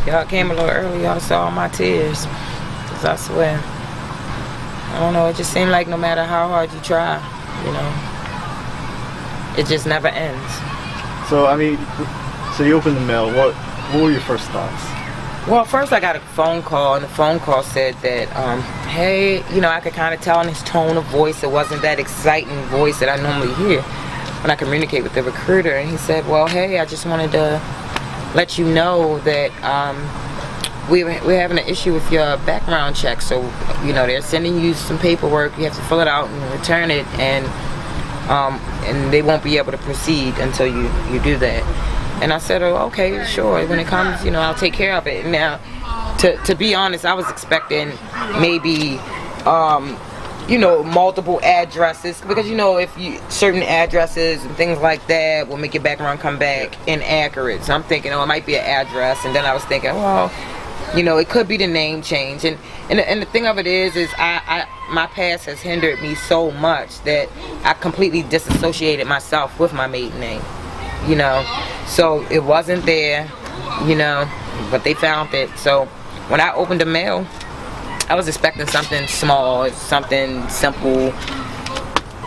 Y'all came a little early. Y'all saw my tears. 'Cause I swear, I don't know. It just seemed like no matter how hard you try, you know, it just never ends. So I mean, so you opened the mail. What were your first thoughts? Well, first I got a phone call, and the phone call said that, hey, you know, I could kind of tell in his tone of voice it wasn't that exciting voice that I normally hear when I communicate with the recruiter. And he said, well, hey, I just wanted to let you know that we're having an issue with your background check. So, you know, they're sending you some paperwork. You have to fill it out and return it, and they won't be able to proceed until you do that. And I said, oh, okay, sure. When it comes, you know, I'll take care of it. Now, to be honest, I was expecting maybe, you know, multiple addresses, because, you know, if you certain addresses and things like that will make your background come back inaccurate. So I'm thinking, oh, it might be an address. And then I was thinking, well, you know, it could be the name change. And the thing of it is my past has hindered me so much that I completely disassociated myself with my maiden name. You know, so it wasn't there, you know, but they found it. So when I opened the mail, I was expecting something small, something simple.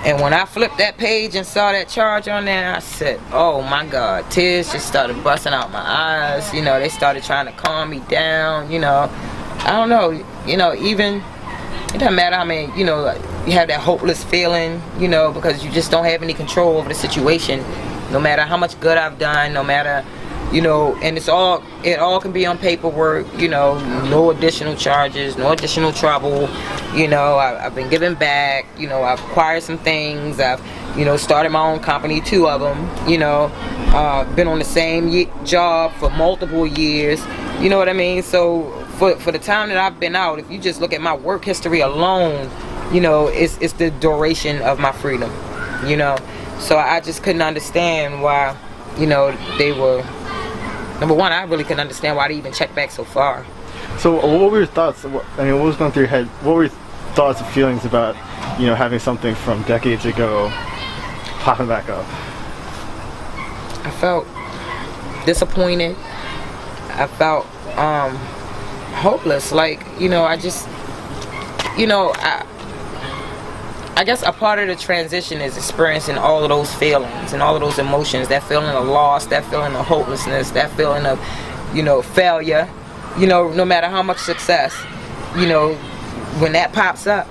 And when I flipped that page and saw that charge on there, I said, oh my God, tears just started busting out my eyes. You know, they started trying to calm me down, you know. I don't know, you know, even, it doesn't matter how many, you know, you have that hopeless feeling, you know, because you just don't have any control over the situation. No matter how much good I've done, no matter, you know, and it all can be on paperwork, you know, no additional charges, no additional trouble, you know, I've been giving back, you know, I've acquired some things, I've, you know, started my own company, 2 of them, you know, been on the same job for multiple years, you know what I mean? So for the time that I've been out, if you just look at my work history alone, you know, it's the duration of my freedom, you know. So I just couldn't understand why, you know, they were, number one, I really couldn't understand why they even checked back so far. So what were your thoughts? I mean, what was going through your head? What were your thoughts and feelings about, you know, having something from decades ago popping back up? I felt disappointed. I felt hopeless. Like, you know, I just, you know, I guess a part of the transition is experiencing all of those feelings and all of those emotions, that feeling of loss, that feeling of hopelessness, that feeling of, you know, failure. You know, no matter how much success, you know, when that pops up,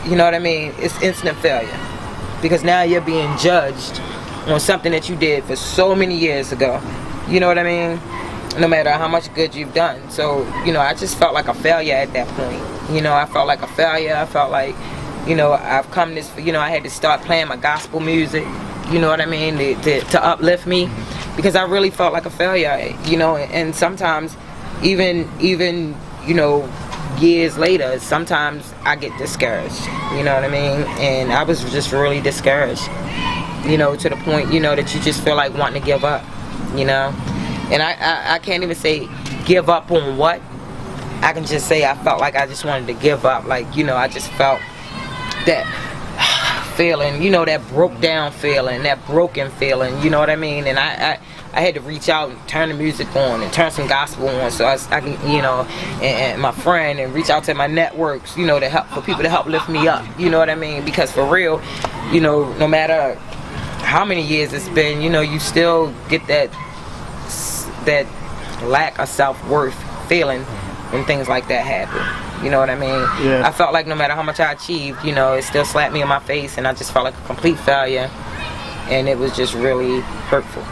you know what I mean, it's instant failure. Because now you're being judged on something that you did for so many years ago. You know what I mean? No matter how much good you've done. So, you know, I just felt like a failure at that point. You know, I felt like a failure. I felt like, you know, I've come this, you know, I had to start playing my gospel music, you know what I mean, to uplift me, because I really felt like a failure, you know. And sometimes, even, you know, years later, sometimes I get discouraged, you know what I mean, and I was just really discouraged, you know, to the point, you know, that you just feel like wanting to give up, you know. And I can't even say give up on what, I can just say I felt like I just wanted to give up, like, you know, I just felt that feeling, you know, that broke down feeling, that broken feeling, you know what I mean. And I had to reach out and turn the music on and turn some gospel on, so I can, you know, and my friend, and reach out to my networks, you know, to help, for people to help lift me up, you know what I mean. Because for real, you know, no matter how many years it's been, you know, you still get that lack of self-worth feeling when things like that happen. You know what I mean? Yeah. I felt like no matter how much I achieved, you know, it still slapped me in my face, and I just felt like a complete failure, and it was just really hurtful.